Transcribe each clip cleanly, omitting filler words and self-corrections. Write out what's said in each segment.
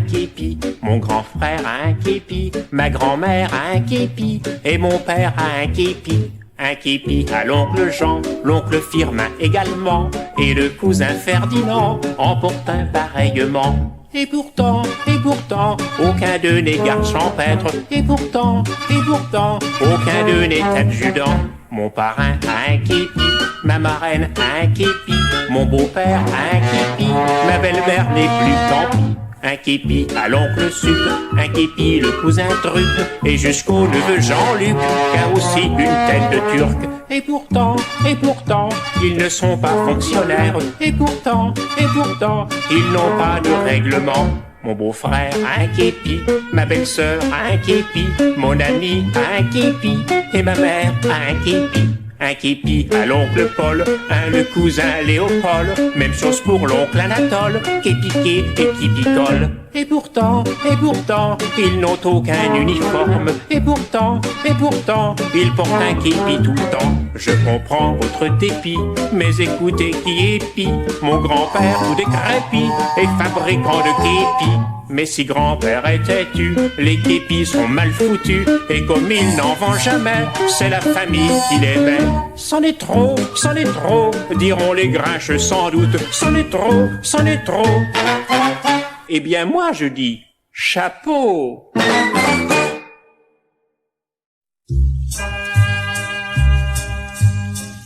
képi, mon grand frère a un képi, ma grand-mère a un képi, et mon père a un képi. Un képi à l'oncle Jean, l'oncle Firmin également, et le cousin Ferdinand en porte un pareillement. Et pourtant, aucun d'eux n'est garde champêtre, et pourtant, aucun d'eux n'est adjudant. Mon parrain a un képi, ma marraine a un képi, mon beau-père a un képi, ma belle-mère n'est plus, tant pis. Un képi à l'oncle Sup, un képi le cousin Truc, et jusqu'au neveu Jean-Luc, qui a aussi une tête de Turc. Et pourtant, ils ne sont pas fonctionnaires, et pourtant, ils n'ont pas de règlement. Mon beau-frère a un képi, ma belle-sœur a un képi, mon ami a un képi, et ma mère a un képi. Un képi à l'oncle Paul, le cousin Léopold, même chose pour l'oncle Anatole, qui est piqué et qui picole. Et pourtant, ils n'ont aucun uniforme, et pourtant, ils portent un képi tout le temps. Je comprends votre dépit, mais écoutez qui épie, mon grand-père tout décrépit, est fabricant de képis. Mais si grand-père est têtu, les képis sont mal foutus, et comme il n'en vend jamais, c'est la famille qui les met. C'en est trop, diront les grincheux sans doute, c'en est trop. Eh bien moi je dis, chapeau.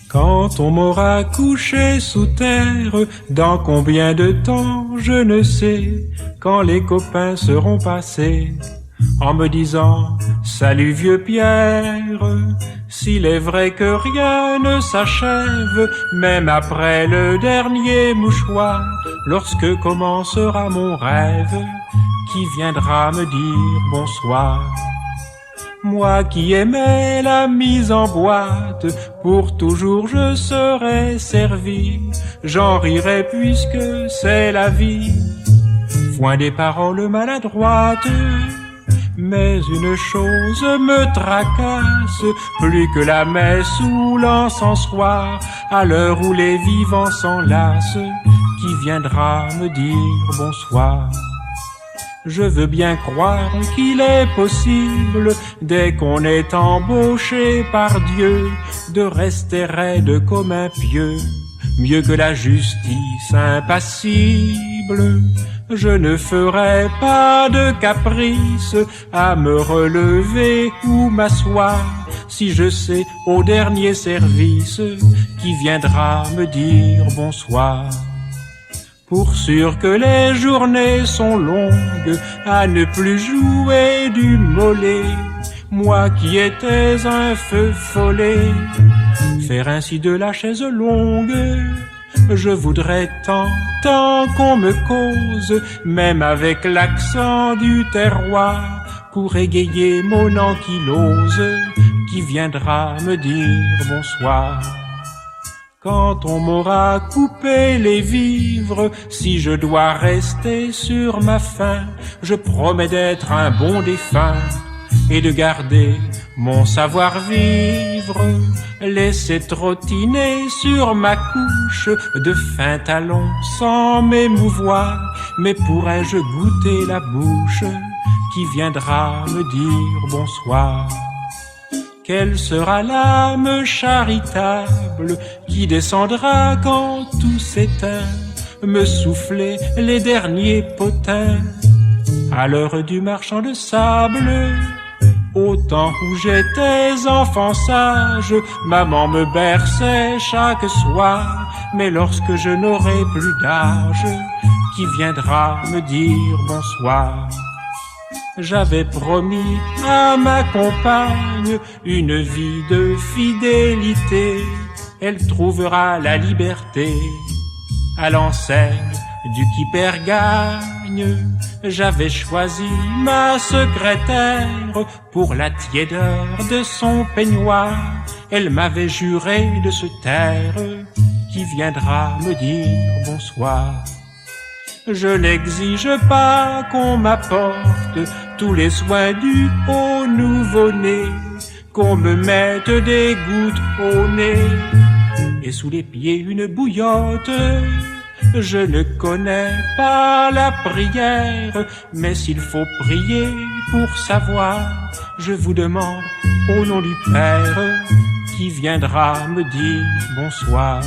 Quand on m'aura couché sous terre, dans combien de temps, je ne sais, quand les copains seront passés, en me disant « Salut vieux Pierre », s'il est vrai que rien ne s'achève, même après le dernier mouchoir, lorsque commencera mon rêve, qui viendra me dire bonsoir. Moi qui aimais la mise en boîte, pour toujours je serai servi, j'en rirai puisque c'est la vie. Foin des paroles maladroites, mais une chose me tracasse, plus que la messe ou l'encensoir, à l'heure où les vivants s'enlacent, qui viendra me dire bonsoir. Je veux bien croire qu'il est possible, dès qu'on est embauché par Dieu, de rester raide comme un pieu, mieux que la justice impassible. Je ne ferai pas de caprice à me relever ou m'asseoir, si je sais au dernier service qui viendra me dire bonsoir. Pour sûr que les journées sont longues à ne plus jouer du mollet, moi qui étais un feu follet, faire ainsi de la chaise longue. Je voudrais tant qu'on me cause, même avec l'accent du terroir, pour égayer mon ankylose, qui viendra me dire bonsoir. Quand on m'aura coupé les vivres, si je dois rester sur ma faim, je promets d'être un bon défunt et de garder mon savoir-vivre. Laisser trottiner sur ma couche de fins talons sans m'émouvoir, mais pourrais-je goûter la bouche qui viendra me dire bonsoir? Quelle sera l'âme charitable qui descendra quand tout s'éteint, me souffler les derniers potins à l'heure du marchand de sable? Au temps où j'étais enfant sage, maman me berçait chaque soir, mais lorsque je n'aurai plus d'âge, qui viendra me dire bonsoir? J'avais promis à ma compagne une vie de fidélité, elle trouvera la liberté à l'enseigne du qui perd gagne. J'avais choisi ma secrétaire pour la tiédeur de son peignoir, elle m'avait juré de se taire, qui viendra me dire bonsoir? Je n'exige pas qu'on m'apporte tous les soins du haut nouveau-né, qu'on me mette des gouttes au nez et sous les pieds une bouillotte. Je ne connais pas la prière, mais s'il faut prier pour savoir, je vous demande au nom du Père qui viendra me dire bonsoir.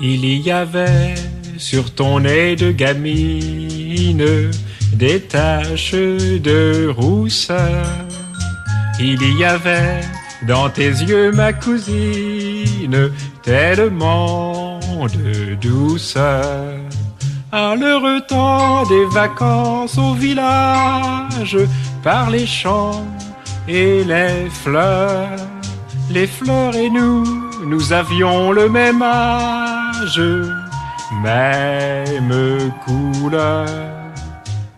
Il y avait sur ton nez de gamine des taches de rousseur. Il y avait dans tes yeux, ma cousine, tellement de douceur. À l'heureux temps des vacances au village, par les champs et les fleurs et nous avions le même âge, même couleur.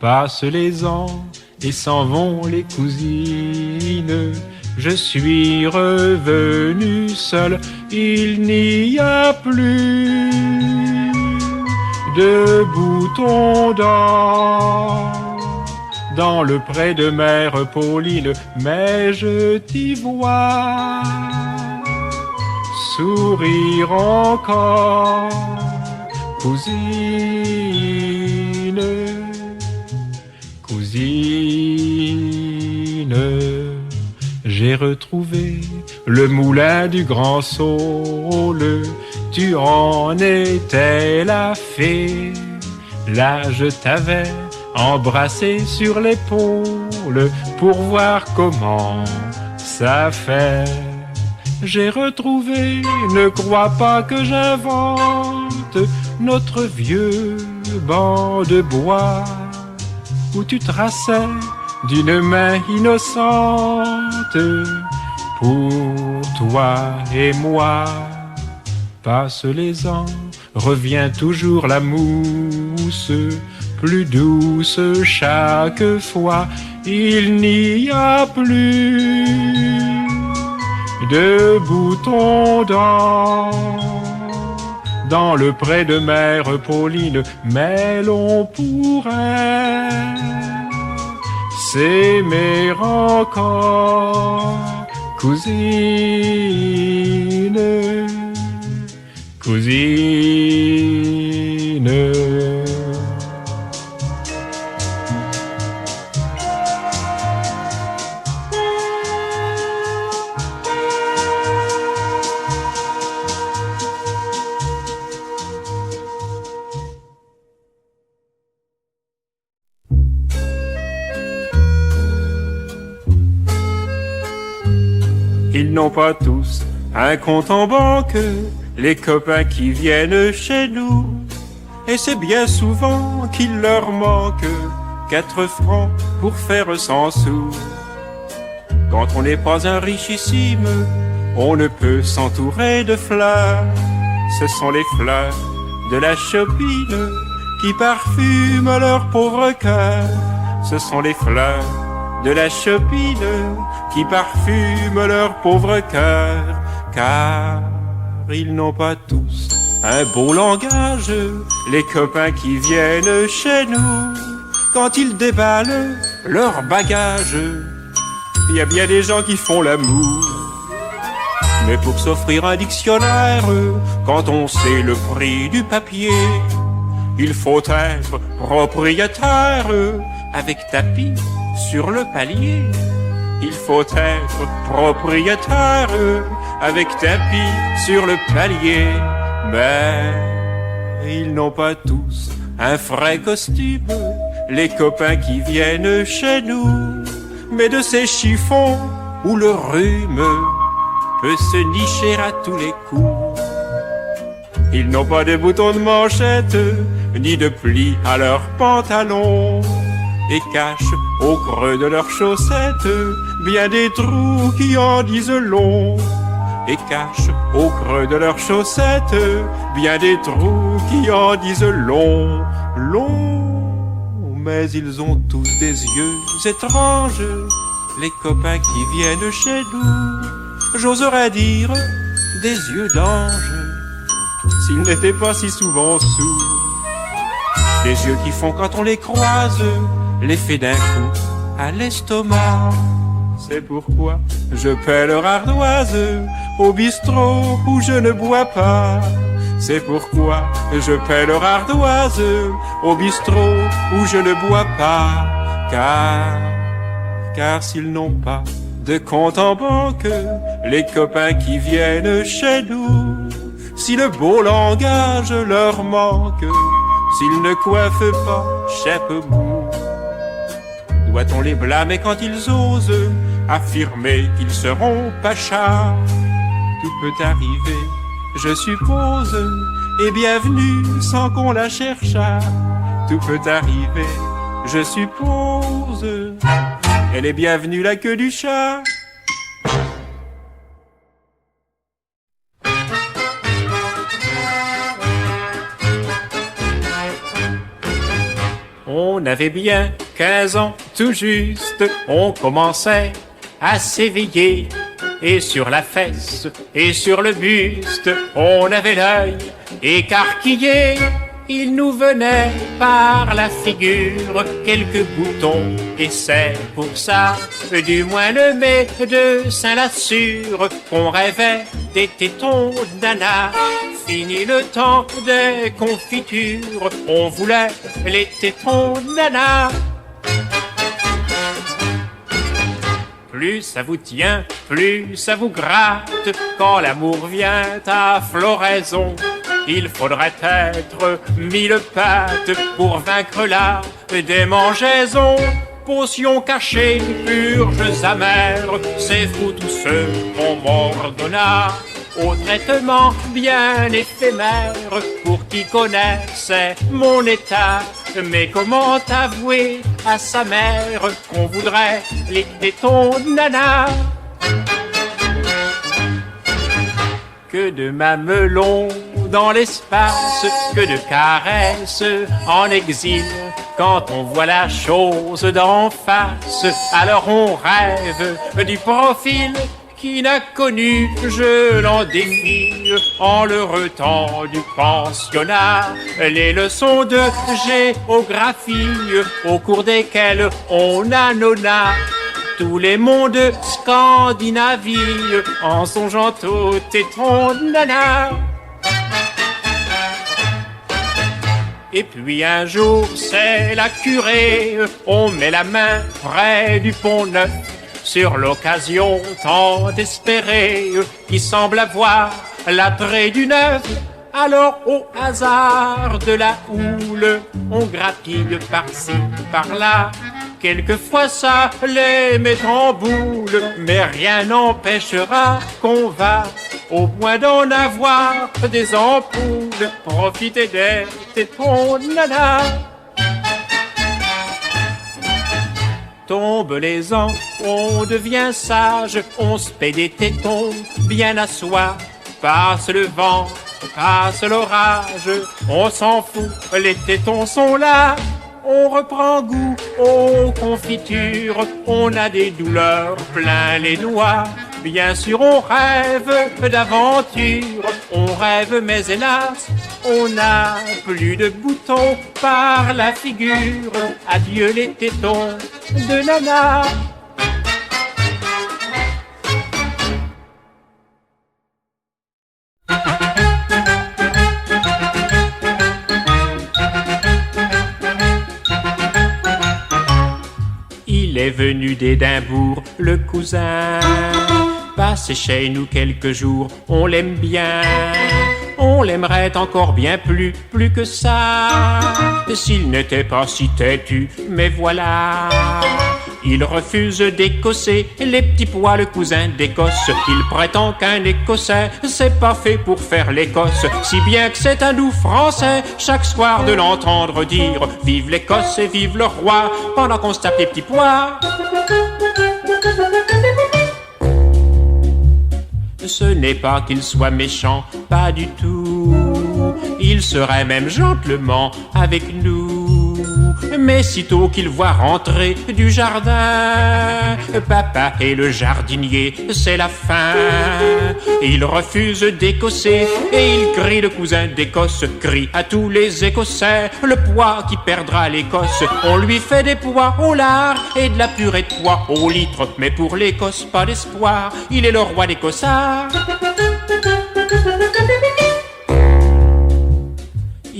Passent les ans et s'en vont les cousines. Je suis revenu seul, il n'y a plus de boutons d'or dans le pré de mère Pauline, mais je t'y vois sourire encore, cousine, cousine. J'ai retrouvé le moulin du Grand Saule, tu en étais la fée. Là je t'avais embrassé sur l'épaule pour voir comment ça fait. J'ai retrouvé, ne crois pas que j'invente, notre vieux banc de bois où tu traçais d'une main innocente pour toi et moi. Passent les ans, revient toujours la mousse, plus douce chaque fois. Il n'y a plus de boutons d'or dans le pré de mère Pauline, mais l'on pourrait s'aimer encore, cousine, cousine. Ils n'ont pas tous un compte en banque, les copains qui viennent chez nous. Et c'est bien souvent qu'il leur manque 4 francs pour faire 100 sous. Quand on n'est pas un richissime, on ne peut s'entourer de fleurs. Ce sont les fleurs de la chopine qui parfument leur pauvre cœur. Ce sont les fleurs de la chopine qui parfument leur pauvre cœur, car ils n'ont pas tous un beau langage, les copains qui viennent chez nous. Quand ils déballent leur bagage, il y a bien des gens qui font l'amour. Mais pour s'offrir un dictionnaire, quand on sait le prix du papier, il faut être propriétaire avec tapis sur le palier. Il faut être propriétaire avec tapis sur le palier. Mais ils n'ont pas tous un frais costume, les copains qui viennent chez nous. Mais de ces chiffons où le rhume peut se nicher à tous les coups. Ils n'ont pas de boutons de manchette, ni de plis à leurs pantalons, et cachent au creux de leurs chaussettes bien des trous qui en disent long. Et cachent au creux de leurs chaussettes bien des trous qui en disent long, long. Mais ils ont tous des yeux étranges les copains qui viennent chez nous, j'oserais dire des yeux d'ange, s'ils n'étaient pas si souvent sourds. Des yeux qui font quand on les croise l'effet d'un coup à l'estomac. C'est pourquoi je paie leur ardoise au bistrot où je ne bois pas. C'est pourquoi je paie leur ardoise au bistrot où je ne bois pas. Car s'ils n'ont pas de compte en banque, les copains qui viennent chez nous, si le beau langage leur manque, s'ils ne coiffent pas chapeau, doit-on les blâmer quand ils osent affirmer qu'ils seront pachas? Tout peut arriver, je suppose, et bienvenue sans qu'on la cherchât. Tout peut arriver, je suppose, elle est bienvenue la queue du chat. On avait bien 15 ans tout juste, on commençait à s'éveiller. Et sur la fesse et sur le buste, on avait l'œil écarquillé. Il nous venait par la figure quelques boutons, et c'est pour ça, du moins le médecin l'assure, qu'on rêvait des tétons d'Anna. Fini le temps des confitures, on voulait les tétons d'Anna. Plus ça vous tient, plus ça vous gratte. Quand l'amour vient à floraison, il faudrait être 1000 pattes pour vaincre la démangeaison. Potions cachées, purges amères, c'est vous tous ceux qu'on m'ordonna. Au traitement bien éphémère, pour qui connaissait mon état. Mais comment avouer à sa mère qu'on voudrait les tétons de Nana? Que de mamelons dans l'espace, que de caresses en exil. Quand on voit la chose d'en face, alors on rêve du profil qui n'a connu, je l'en défie, en l'heureux temps du pensionnat, les leçons de géographie, au cours desquelles on annonna tous les mondes Scandinavie, en songeant au téton de Nana. Et puis un jour, c'est la curée, on met la main près du Pont-Neuf, sur l'occasion tant espérée, qui semble avoir l'attrait du neuf. Alors au hasard de la houle, on grappille par-ci, par-là. Quelquefois ça les met en boule, mais rien n'empêchera qu'on va au point d'en avoir des ampoules. Profitez des tétons de Nana. Tombent les ans, on devient sage, on se paie des tétons bien à soi. Passe le vent, passe l'orage, on s'en fout, les tétons sont là. On reprend goût aux confitures, on a des douleurs plein les doigts. Bien sûr on rêve d'aventure, on rêve mais hélas, on n'a plus de boutons par la figure. Adieu les tétons de Nana. Il est venu d'Édimbourg, le cousin, passer chez nous quelques jours, on l'aime bien. On l'aimerait encore bien plus que ça, s'il n'était pas si têtu, mais voilà. Il refuse d'écosser les petits pois, le cousin d'Écosse. Il prétend qu'un Écossais, c'est pas fait pour faire l'Écosse, si bien que c'est un doux Français, chaque soir de l'entendre dire « Vive l'Écosse et vive le roi !» pendant qu'on se tape les petits pois. Ce n'est pas qu'il soit méchant, pas du tout. Il serait même gentlement avec nous. Mais sitôt qu'il voit rentrer du jardin papa et le jardinier, c'est la fin. Il refuse d'écosser et il crie, le cousin d'Écosse crie à tous les Écossais: le poids qui perdra l'Écosse, on lui fait des pois au lard et de la purée de pois au litre. Mais pour l'Écosse, pas d'espoir, il est le roi des cossards.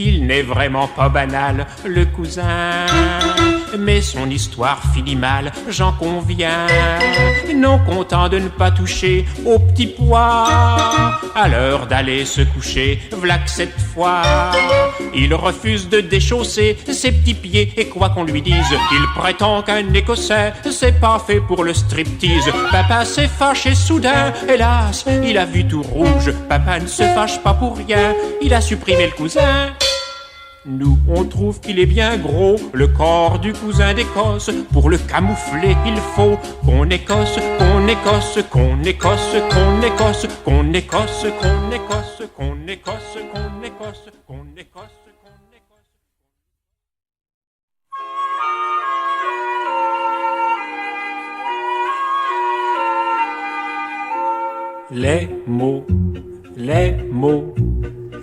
Il n'est vraiment pas banal, le cousin, mais son histoire finit mal, j'en conviens. Non content de ne pas toucher aux petits pois, à l'heure d'aller se coucher, v'là que cette fois, il refuse de déchausser ses petits pieds. Et quoi qu'on lui dise, il prétend qu'un Écossais, c'est pas fait pour le striptease. Papa s'est fâché soudain, hélas, il a vu tout rouge. Papa ne se fâche pas pour rien, il a supprimé le cousin. Nous, on trouve qu'il est bien gros, le corps du cousin d'Écosse. Pour le camoufler, il faut qu'on écosse, qu'on écosse, qu'on écosse, qu'on écosse, qu'on écosse, qu'on écosse, qu'on écosse, qu'on écosse, qu'on écosse, qu'on écosse. Les mots, les mots,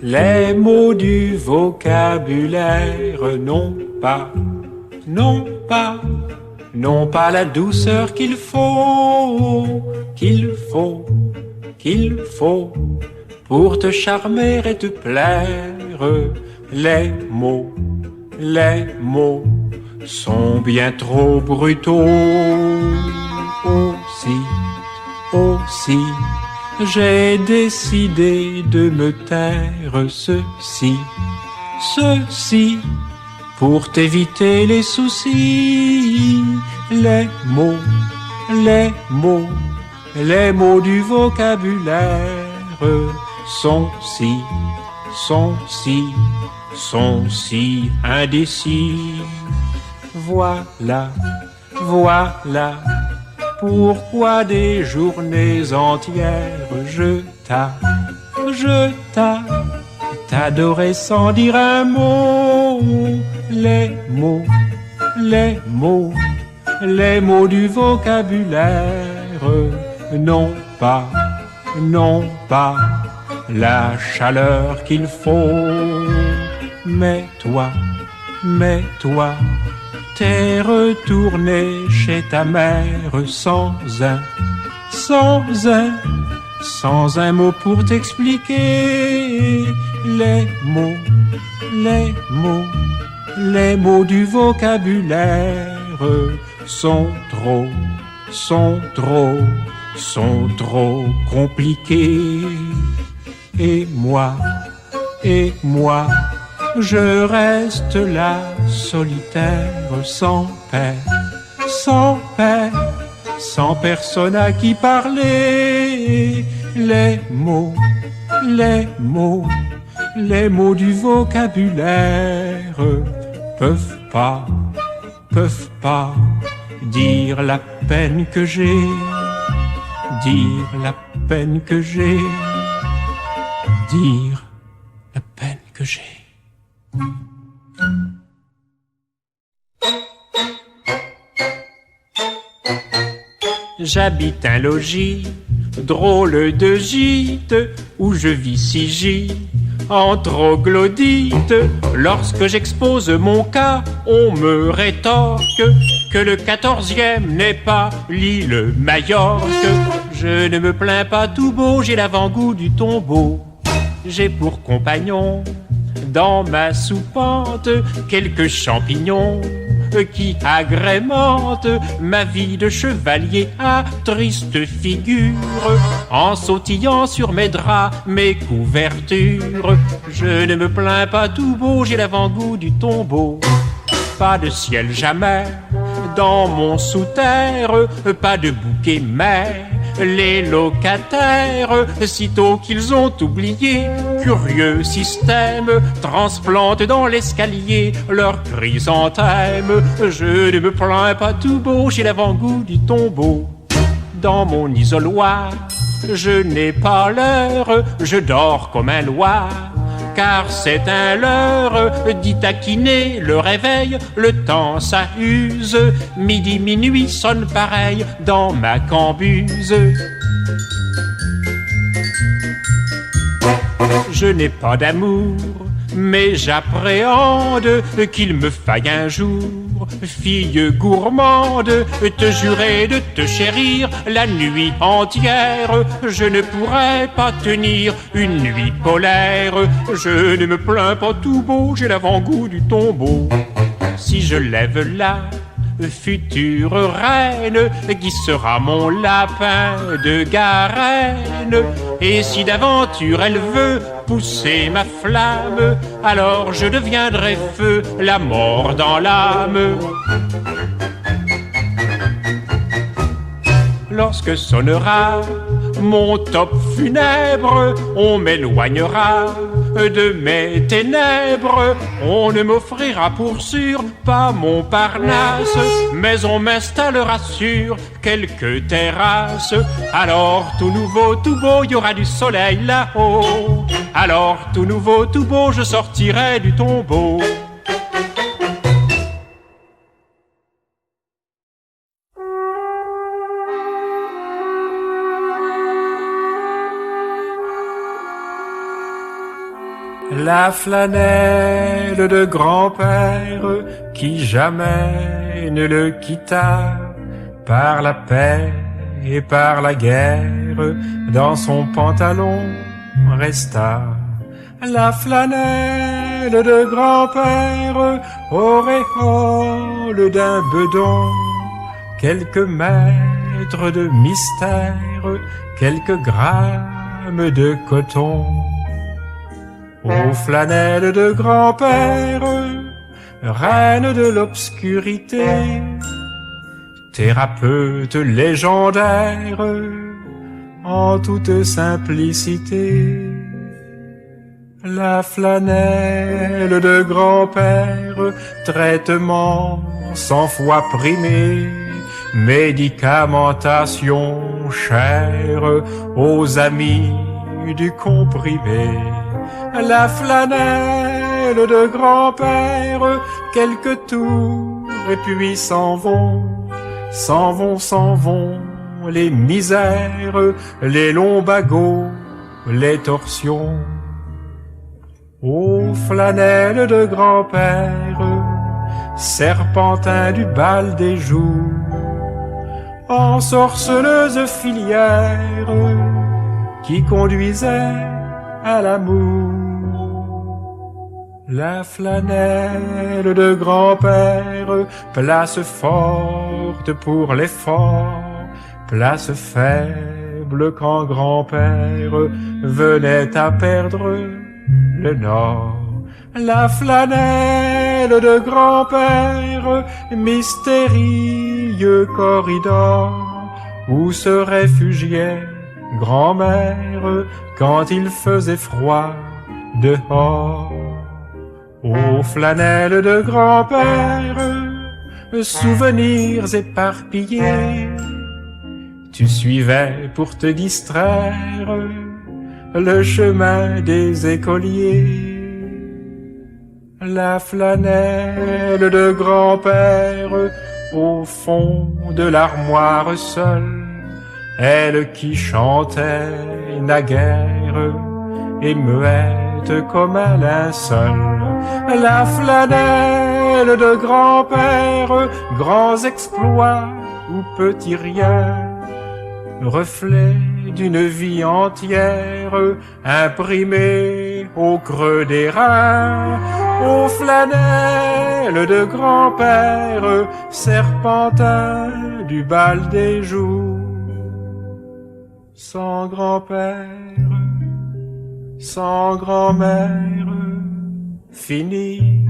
les mots du vocabulaire n'ont pas, n'ont pas, n'ont pas la douceur qu'il faut, qu'il faut, qu'il faut pour te charmer et te plaire. Les mots sont bien trop brutaux. Aussi, j'ai décidé de me taire. Ceci, pour t'éviter les soucis. Les mots du vocabulaire sont si indécis. Voilà pourquoi des journées entières je t'adorais sans dire un mot. Les mots du vocabulaire n'ont pas la chaleur qu'il faut. Mais toi, t'es retourné chez ta mère sans un mot pour t'expliquer. Les mots du vocabulaire sont trop compliqués. Et moi, je reste là, solitaire, sans père, sans personne à qui parler. Les mots du vocabulaire peuvent pas dire la peine que j'ai, dire la peine que j'ai. J'habite un logis, drôle de gîte, où je vis si gîte, en troglodyte. Lorsque j'expose mon cas, on me rétorque que le 14e n'est pas l'île Majorque. Je ne me plains pas tout beau, j'ai l'avant-goût du tombeau. J'ai pour compagnon, dans ma soupente, quelques champignons qui agrémentent ma vie de chevalier à triste figure. En sautillant sur mes draps, mes couvertures, je ne me plains pas tout beau, j'ai l'avant-goût du tombeau. Pas de ciel jamais dans mon sous-terre, pas de bouquet mer. Les locataires, sitôt qu'ils ont oublié, curieux système, transplantent dans l'escalier leurs chrysanthèmes. Je ne me plains pas tout beau, j'ai l'avant-goût du tombeau. Dans mon isoloir, je n'ai pas l'heure, je dors comme un loir, car c'est un leurre, dit taquiner le réveil, le temps ça use, midi, minuit sonne pareil dans ma cambuse. Je n'ai pas d'amour, mais j'appréhende qu'il me faille un jour, fille gourmande, te jurer de te chérir la nuit entière. Je ne pourrais pas tenir une nuit polaire. Je ne me plains pas tout beau, j'ai l'avant-goût du tombeau. Si je lève la future reine, qui sera mon lapin de Garenne, et si d'aventure elle veut pousser ma flamme, alors je deviendrai feu, la mort dans l'âme. Lorsque sonnera mon top funèbre, on m'éloignera de mes ténèbres. On ne m'offrira pour sûr pas Montparnasse, mais on m'installera sur quelques terrasses. Alors tout nouveau, tout beau, il y aura du soleil là-haut. Alors tout nouveau, tout beau, je sortirai du tombeau. La flanelle de grand-père qui jamais ne le quitta, par la paix et par la guerre, dans son pantalon resta. La flanelle de grand-père, auréole d'un bedon, quelques mètres de mystère, quelques grammes de coton. Ô flanelle de grand-père, reine de l'obscurité, thérapeute légendaire, en toute simplicité. La flanelle de grand-père, traitement 100 fois primé, médicamentation chère aux amis du comprimé. La flanelle de grand-père, quelques tours et puis s'en vont, s'en vont, s'en vont les misères, les lumbago, les torsions. Ô flanelle de grand-père, serpentin du bal des jours, ensorceleuse filière qui conduisait à l'amour. La flanelle de grand-père, place forte pour l'effort, place faible quand grand-père venait à perdre le nord. La flanelle de grand-père, mystérieux corridor, où se réfugiait grand-mère quand il faisait froid dehors. Ô flanelle de grand-père, souvenirs éparpillés, tu suivais pour te distraire le chemin des écoliers. La flanelle de grand-père, au fond de l'armoire seule, elle qui chantait naguère et muette comme un linceul. La flanelle de grand-père, grands exploits ou petits riens, reflet d'une vie entière, imprimé au creux des reins. Ô flanelle de grand-père, serpentin du bal des jours. Sans grand-père, sans grand-mère, fini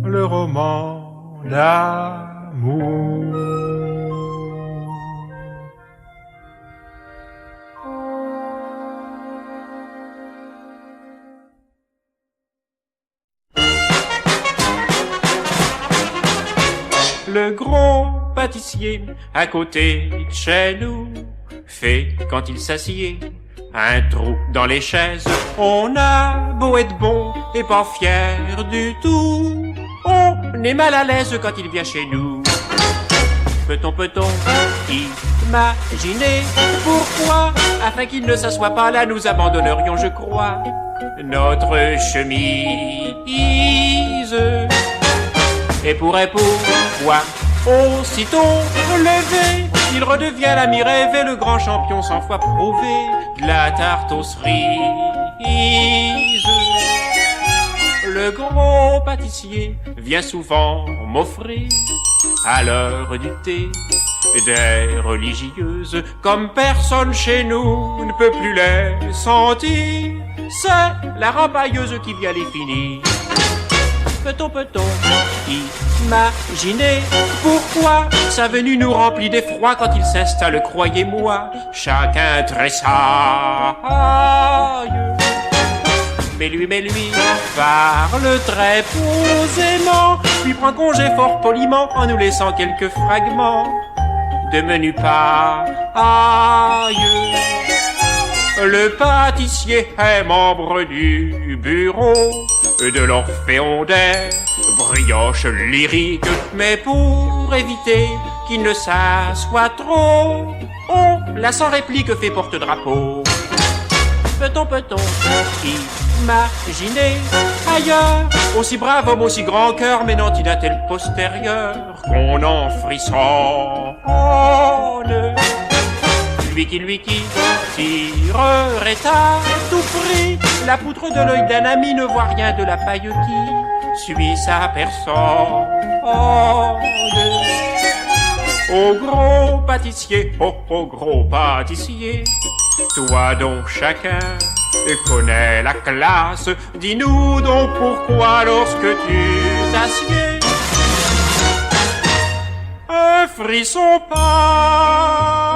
le roman d'amour. Le gros pâtissier à côté de chez nous fait quand il s'assied un trou dans les chaises. On a beau être bon et pas fier du tout, on est mal à l'aise quand il vient chez nous. Peut-on imaginer pourquoi, afin qu'il ne s'assoie pas là, nous abandonnerions, je crois, notre chemise. Et pourquoi, aussitôt levé, il redevient l'ami rêvé, le grand champion 100 fois prouvé de la tarte aux cerises. Le gros pâtissier vient souvent m'offrir à l'heure du thé des religieuses comme personne chez nous ne peut plus les sentir. C'est la rampailleuse qui vient les finir. Peut-on imaginer pourquoi sa venue nous remplit d'effroi quand il s'installe, croyez-moi, chacun tressaille. Mais lui parle très posément, puis prend congé fort poliment en nous laissant quelques fragments de menu paille. Le pâtissier est membre du bureau de l'Orphéon des brioches lyriques, mais pour éviter qu'il ne s'assoie trop, on l'a sans réplique fait porte-drapeau. Peut-on imaginer ailleurs aussi brave homme, aussi grand cœur, mais non il a tel postérieur qu'on en frissonne. Lui qui tirerait à tout prix la poutre de l'œil d'un ami, ne voit rien de la paille qui suit sa personne. Au gros pâtissier, au gros pâtissier, toi dont chacun connaît la classe, dis-nous donc pourquoi lorsque tu t'assieds, un frisson passe.